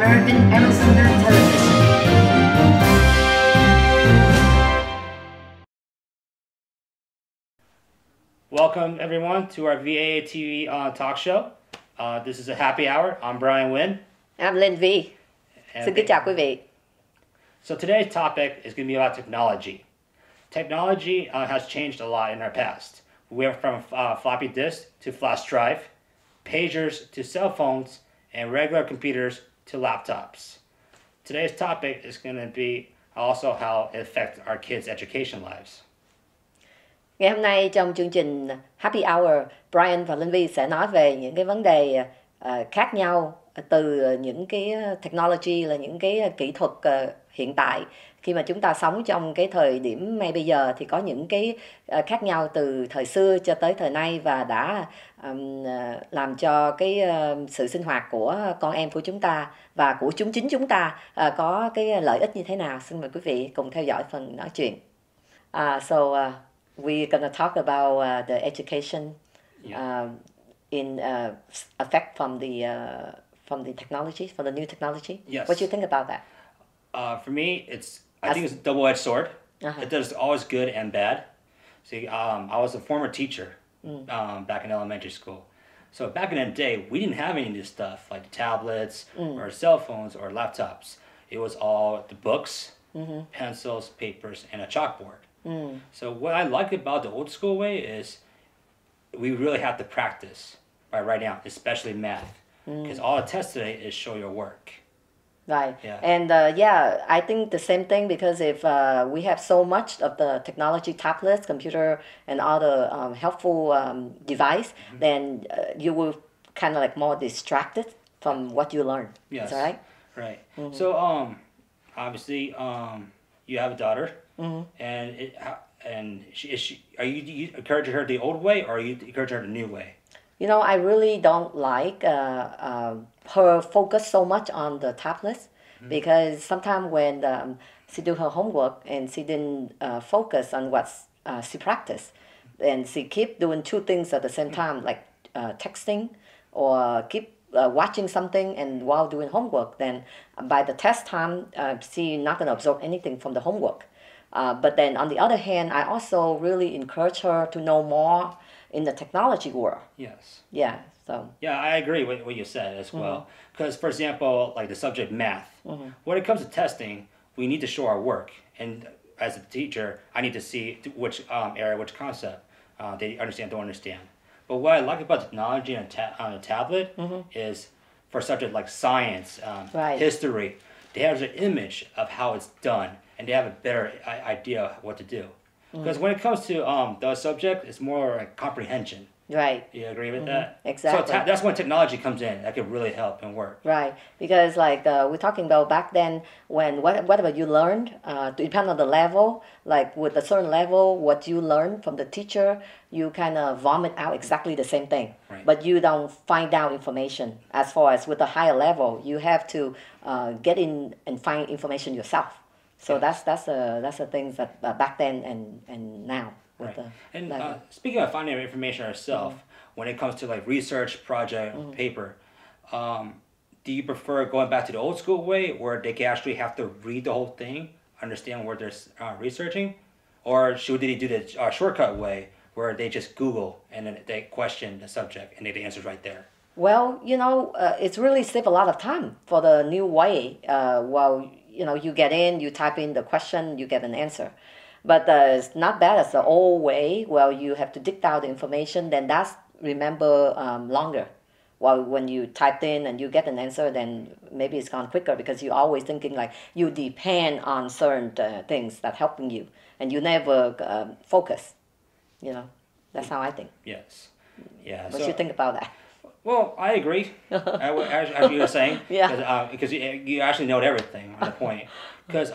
American Alexander Television. Welcome everyone to our VAA TV talk show. This is a happy hour. I'm Brian Wynn. I'm Linh Vi. Xin kính chào quý vị. So today's topic is going to be about technology. Technology has changed a lot in our past. We went from floppy disk to flash drive, pagers to cell phones, and regular computers to laptops. Today's topic is going to be also how it affects our kids' education lives. Ngày hôm nay trong chương trình Happy Hour, Brian và Linh Vi sẽ nói về những cái vấn đề khác nhau từ những cái technology, là những cái kỹ thuật hiện tại. Khi mà chúng ta sống trong cái thời điểm ngay bây giờ thì có những cái khác nhau từ thời xưa cho tới thời nay và đã làm cho cái sự sinh hoạt của con em của chúng ta và của chính chúng ta có cái lợi ích như thế nào. Xin mời quý vị cùng theo dõi phần nói chuyện. We're going to talk about the education in effect from the technology, from the new technology. Yes. What do you think about that? For me, I think it's a double-edged sword. It does always good and bad. See, I was a former teacher back in elementary school. So back in that day, we didn't have any of this stuff like tablets or cell phones or laptops. It was all the books, pencils, papers, and a chalkboard. So what I like about the old school way is we really have to practice by writing out, especially math, because all it tests today is show your work. Right. Yeah. And I think the same thing, because if we have so much of the technology, tablets, computer, and other helpful device, then you will kind of like more distracted from what you learn. Yes. Is that right? Right. So obviously you have a daughter, and are you encouraging her the old way, or are you encouraging her the new way? You know, I really don't like her focus so much on the tablets, because sometimes when she do her homework and she didn't focus on what she practiced, and she keep doing two things at the same time, like texting or keep watching something and while doing homework, then by the test time, she not going to absorb anything from the homework. But then on the other hand, I also really encourage her to know more in the technology world. Yes. Yeah. So. Yeah, I agree with what you said as well. Because, for example, like the subject math, when it comes to testing, we need to show our work. And as a teacher, I need to see which area, which concept they understand, don't understand. But what I like about technology on a tablet is for subjects like science, history, they have an image of how it's done, and they have a better idea of what to do. Because when it comes to those subjects, it's more like comprehension. Right. You agree with that? Exactly. So that's when technology comes in. That could really help and work. Right. Because like we're talking about back then, when whatever you learned, depending on the level, like with a certain level, what you learned from the teacher, you kind of vomit out exactly the same thing. Right. But you don't find out information. As far as with a higher level, you have to get in and find information yourself. So that's the things that back then and now. Right. And speaking of finding information ourselves, when it comes to like research, project, paper, do you prefer going back to the old school way where they can actually have to read the whole thing, understand where they're researching? Or should they do the shortcut way where they just Google and then they question the subject and they get the answers right there? Well, you know, it's really save a lot of time for the new way. Well, you know, you get in, you type in the question, you get an answer. But it's not bad as the old way. Well, you have to dig out the information, then that's remember longer. Well, when you typed in and you get an answer, then maybe it's gone quicker because you're always thinking like you depend on certain things that helping you, and you never focus. You know, that's how I think. Yes. Yeah. What do you think about that? Well, I agree, as you were saying. Yeah. Because you actually know everything on the point. Because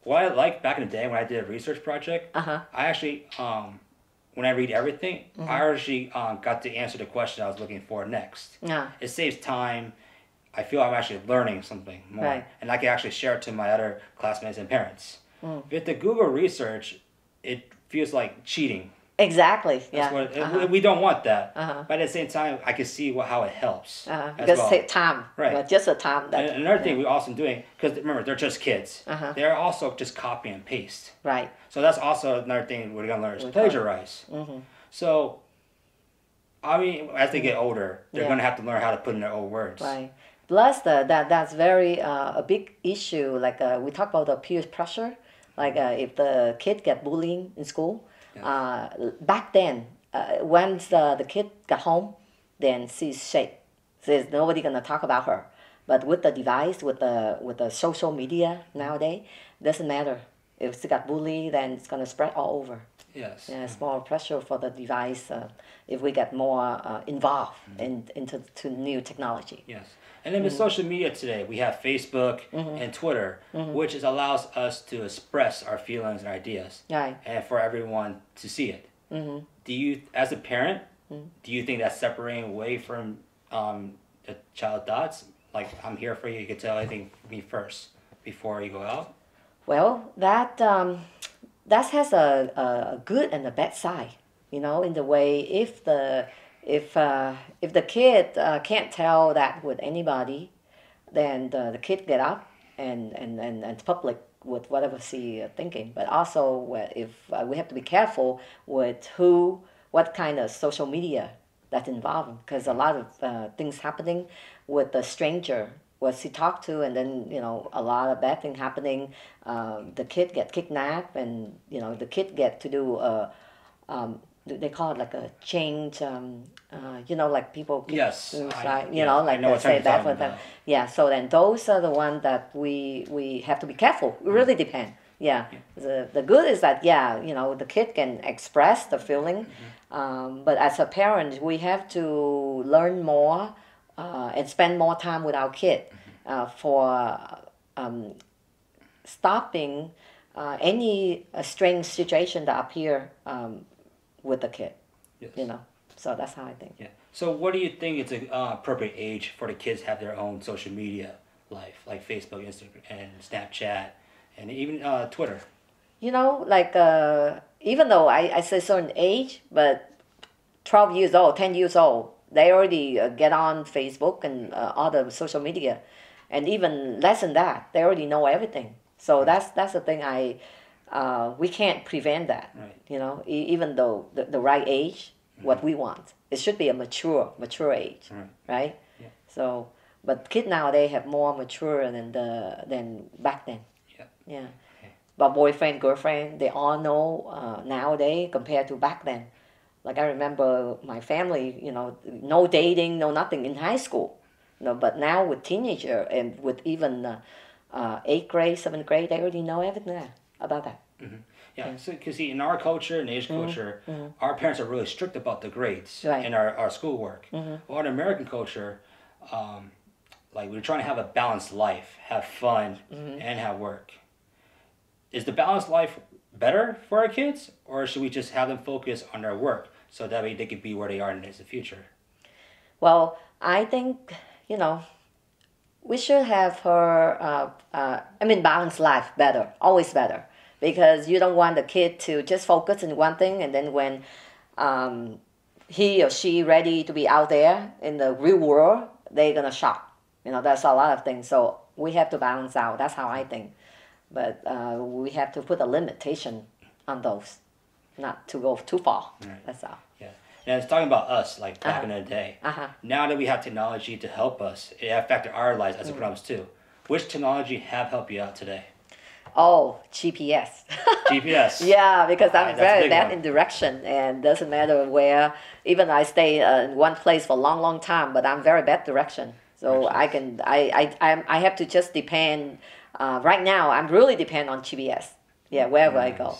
what I liked back in the day when I did a research project, I actually, when I read everything, I actually got to answer the question I was looking for next. Yeah. It saves time. I feel I'm actually learning something more. Right. And I can actually share it to my other classmates and parents. With the Google research, it feels like cheating. Exactly. That's Yeah. what we don't want that. But at the same time, I can see how it helps as Because well. take time. Right. But just a time that. And another thing we're also doing, because remember they're just kids. They're also just copy and paste. Right. So that's also another thing we're gonna learn is plagiarize. So, I mean, as they get older, they're gonna have to learn how to put in their own words. Right. Plus, that's very a big issue. Like we talk about the peer pressure. Like if the kid get bullying in school, back then, once the kid got home, then she's safe. There's nobody gonna talk about her. But with the device, with the social media nowadays, doesn't matter. If she got bullied, then it's gonna spread all over. Yes. Yeah, it's more pressure for the device if we get more involved into new technology. Yes. And then with social media today, we have Facebook and Twitter, which allows us to express our feelings and ideas, Right. and for everyone to see it. Do you, as a parent, do you think that's separating away from the child thoughts? Like, I'm here for you. You can tell everything me first before you go out. Well, that has a good and a bad side. In the way if the kid can't tell that with anybody, then the kid get up and public with whatever she thinking. But also, if we have to be careful with what kind of social media that's involved, because a lot of things happening with the stranger what she talked to, and then a lot of bad thing happening. The kid get kidnapped, and the kid get to do they call it like a change, like people Yes, suicide, I like know they what say you're that talking for them. about. Yeah, so then those are the ones that we have to be careful. It really depends. Yeah. The good is that the kid can express the feeling, but as a parent we have to learn more and spend more time with our kid for stopping any strange situation that appear with the kid. Yes. So that's how I think. Yeah. So what do you think is an appropriate age for the kids to have their own social media life, like Facebook, Instagram, and Snapchat, and even Twitter? Like even though I say certain age, but 12 years old, 10 years old, they already get on Facebook and other social media, and even less than that, they already know everything. So that's the thing. We can't prevent that. Right. Even though the right age, what we want, it should be a mature age, right? Yeah. So, but kids nowadays have more mature than back then. Yeah. Yeah. But boyfriend, girlfriend, they all know nowadays compared to back then. Like I remember my family, no dating, no nothing in high school. But now with teenager and with even 8th grade, 7th grade, they already know everything about that. Yeah, so because see, in our culture, in Asian culture, our parents are really strict about the grades Right. and our schoolwork. Well, in American culture, like we're trying to have a balanced life, have fun, and have work. Is the balanced life better for our kids, or should we just have them focus on their work so that way they could be where they are in the future? Well, I think, we should have her, balanced life better, always better. Because you don't want the kid to just focus on one thing, and then when he or she ready to be out there in the real world, they're going to shock. That's a lot of things. So we have to balance out. That's how I think. But we have to put a limitation on those, not to go too far. Right. That's all. Yeah. And it's talking about us, like back in the day. Now that we have technology to help us, it affected our lives as grown-ups too. Which technology have helped you out today? Oh, GPS. GPS. Yeah, because I'm That's a very big bad one. in direction, and doesn't matter where. Even I stay in one place for a long time, but I'm very bad direction. So I have to just depend. Right now, I'm really depend on GPS. Yeah, wherever I go.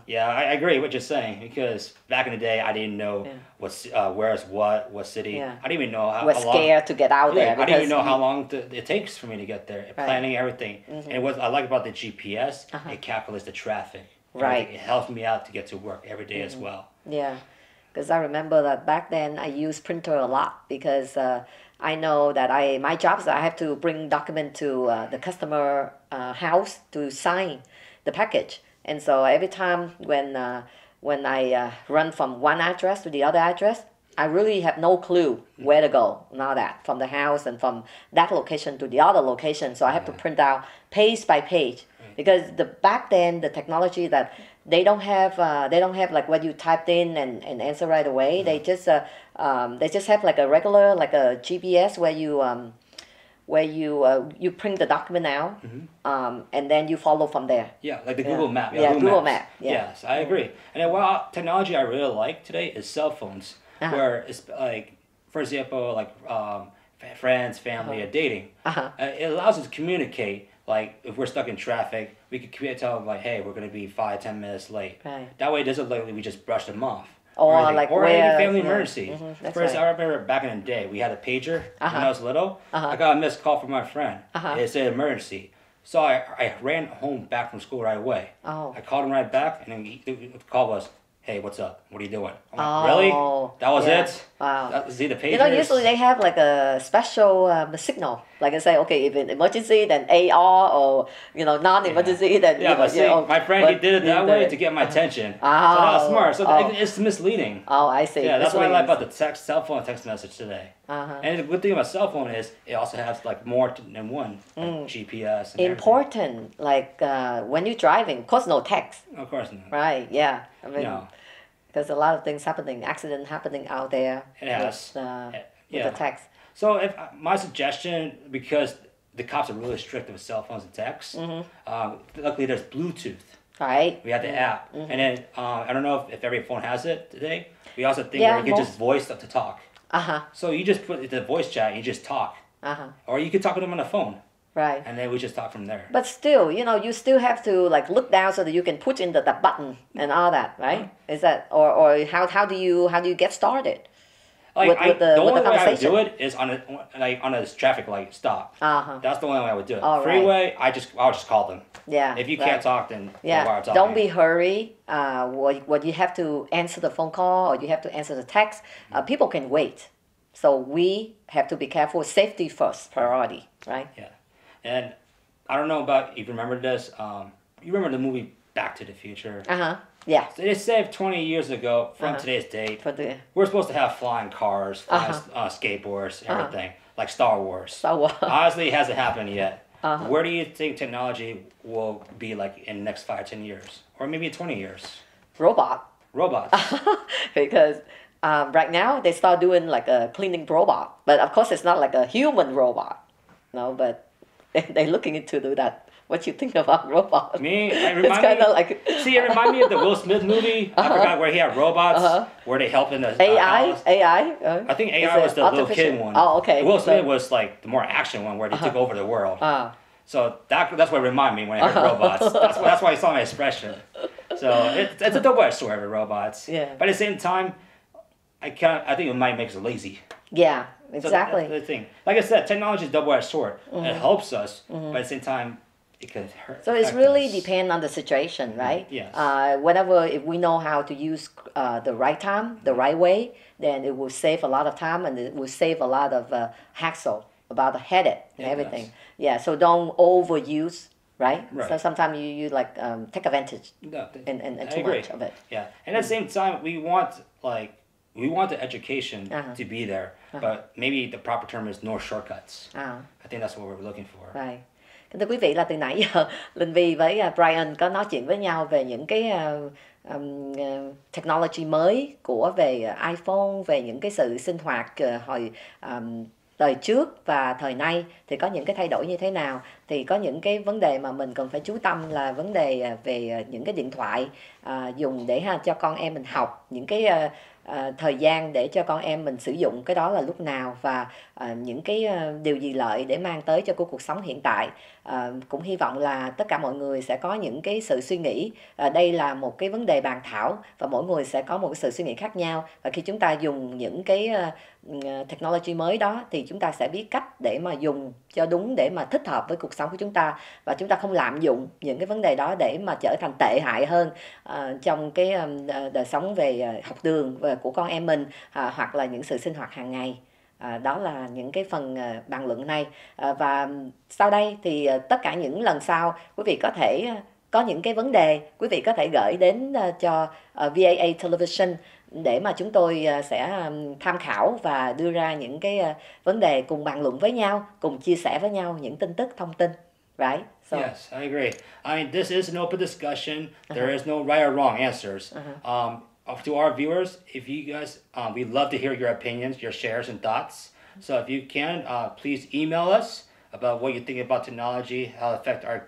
Yeah, I agree with what you're saying, because back in the day, I didn't know where's what city. Yeah. I didn't even know how We're long. scared to get out there. I didn't even know because how long it takes for me to get there. Planning everything. And what I like about the GPS, it calculates the traffic. Right. It helps me out to get to work every day as well. Yeah, because I remember that back then I used printer a lot because I know that my job is I have to bring document to the customer house to sign the package. And so every time when when I run from one address to the other address, I really have no clue where to go. Now that from the house and from that location to the other location, so I have to print out page by page because back then the technology that they don't have like what you typed in and answer right away. They just have like a regular like a GPS where you print the document out, and then you follow from there. Yeah, like the Google Map. Yeah, Google Maps. Map. Yeah. Yes, I agree. And then what technology I really like today is cell phones, where it's like, for example, like friends, family, or dating. It allows us to communicate. Like if we're stuck in traffic, we can tell them like, hey, we're gonna be 5-10 minutes late. Right. That way, it doesn't look like we just brush them off. Or like any family emergency. That's First, right. I remember back in the day, we had a pager when I was little. I got a missed call from my friend. It said emergency. So I ran home back from school right away. I called him right back, and then the call was, hey, what's up? What are you doing? I'm like, really? That was it? Wow. See the pagers? Usually they have like a special signal. Like I say, okay, if it's emergency, then AR, or non-emergency, then my friend, he did it that way to get my attention. So that was smart. So it's misleading. Oh, I see. Yeah, that's what I like about the cell phone text message today. And the good thing about cell phone is it also has like more than one, like GPS. And important, like when you're driving, of course, no text. Of course not. Right? Yeah. I mean, there's a lot of things happening, accident happening out there. It has. With the text. So if my suggestion, because the cops are really strict with cell phones and texts, luckily there's Bluetooth. Right. We have the app, and then I don't know if every phone has it today. We also think where you can just voice to talk. So you just put the voice chat, and you just talk. Or you can talk with them on the phone. Right. And then we just talk from there. But still, you still have to like look down so that you can push in the button and all that, right? Is that or how do you get started? Like the only way I would do it is on a traffic light stop. That's the only way I would do it. Freeway, I'll just call them. Yeah. If you can't talk, then don't be hurry. What you have to answer the phone call or you have to answer the text. People can wait, so we have to be careful. Safety first, priority, right? Yeah, and I don't know about if you remember this. You remember the movie Back to the Future? Yeah. So they said 20 years ago from today's date, we're supposed to have flying cars, skateboards, everything, like Star Wars. Star Wars. Honestly, it hasn't happened yet. Where do you think technology will be like in the next 5-10 years? Or maybe 20 years? Robots. Because right now they start doing like a cleaning robot. But of course it's not like a human robot. No, but they're looking into do that. What you think about robots? It reminded me of the Will Smith movie. I forgot where he had robots, where they help in the house. AI? I think AI was the little kid one. Oh, okay. Will Smith was like the more action one, where they took over the world. So that's what it reminded me when I heard robots. That's why I saw my expression. So it's a double-edged sword with robots. Yeah. But at the same time, I think it might make us lazy. Yeah, exactly. So that's the thing. Like I said, technology is a double-edged sword. It helps us, but at the same time, it could hurt. So it's really depend on the situation, right? Yes. If we know how to use the right time, the right way, then it will save a lot of time and it will save a lot of hassle about the headache and everything. Does. Yeah. So don't overuse, right? Right. So sometimes you like take advantage and too much of it. Yeah. And at the same time, we want the education to be there, but maybe the proper term is no shortcuts. I think that's what we're looking for. Right. Thưa quý vị, là từ nãy giờ Linh Vi với Brian có nói chuyện với nhau về những cái technology mới về iPhone, về những cái sự sinh hoạt hồi đời trước và thời nay thì có những cái thay đổi như thế nào. Thì có những cái vấn đề mà mình cần phải chú tâm là vấn đề về những cái điện thoại dùng để cho con em mình học, những cái thời gian để cho con em mình sử dụng cái đó là lúc nào và những cái điều gì lợi để mang tới cho cuộc sống hiện tại. Cũng hy vọng là tất cả mọi người sẽ có những cái sự suy nghĩ. Đây là một cái vấn đề bàn thảo và mỗi người sẽ có một cái sự suy nghĩ khác nhau, và khi chúng ta dùng những cái technology mới đó thì chúng ta sẽ biết cách để mà dùng cho đúng, để mà thích hợp với cuộc sống của chúng ta, và chúng ta không lạm dụng những cái vấn đề đó để mà trở thành tệ hại hơn trong cái đời sống về học đường của con em mình, hoặc là những sự sinh hoạt hàng ngày. Đó là những cái phần bàn luận này, và sau đây thì tất cả những lần sau quý vị có thể có những cái vấn đề, quý vị có thể gửi đến cho VAA Television để mà chúng tôi sẽ tham khảo và đưa ra những cái vấn đề cùng bàn luận với nhau, cùng chia sẻ với nhau những tin tức, thông tin. Right? So, yes, I agree. I mean, this is an open discussion. There is no right or wrong answers. To our viewers, if you guys, we'd love to hear your opinions, your shares and thoughts. So if you can, please email us about what you think about technology, how it affect our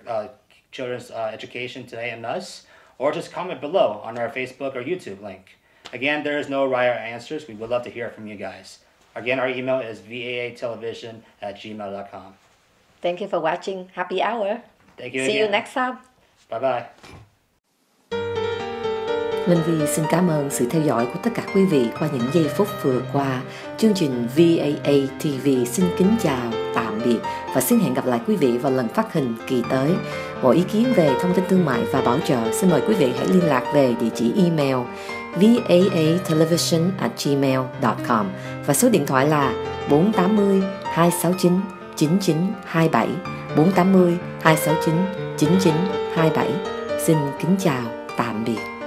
children's education today and us, or just comment below on our Facebook or YouTube link. Again, there is no right or answers. We would love to hear from you guys. Again, our email is vaatelevision@gmail.com. Thank you for watching Happy Hour. Thank you See again. you next time. Bye bye. Linh Vi xin cảm ơn sự theo dõi của tất cả quý vị qua những giây phút vừa qua. Chương trình VAA TV xin kính chào, tạm biệt và xin hẹn gặp lại quý vị vào lần phát hình kỳ tới. Mọi ý kiến về thông tin thương mại và bảo trợ xin mời quý vị hãy liên lạc về địa chỉ email vaatelevision@gmail.com và số điện thoại là 480 269 9927 480 269 9927. Xin kính chào, tạm biệt.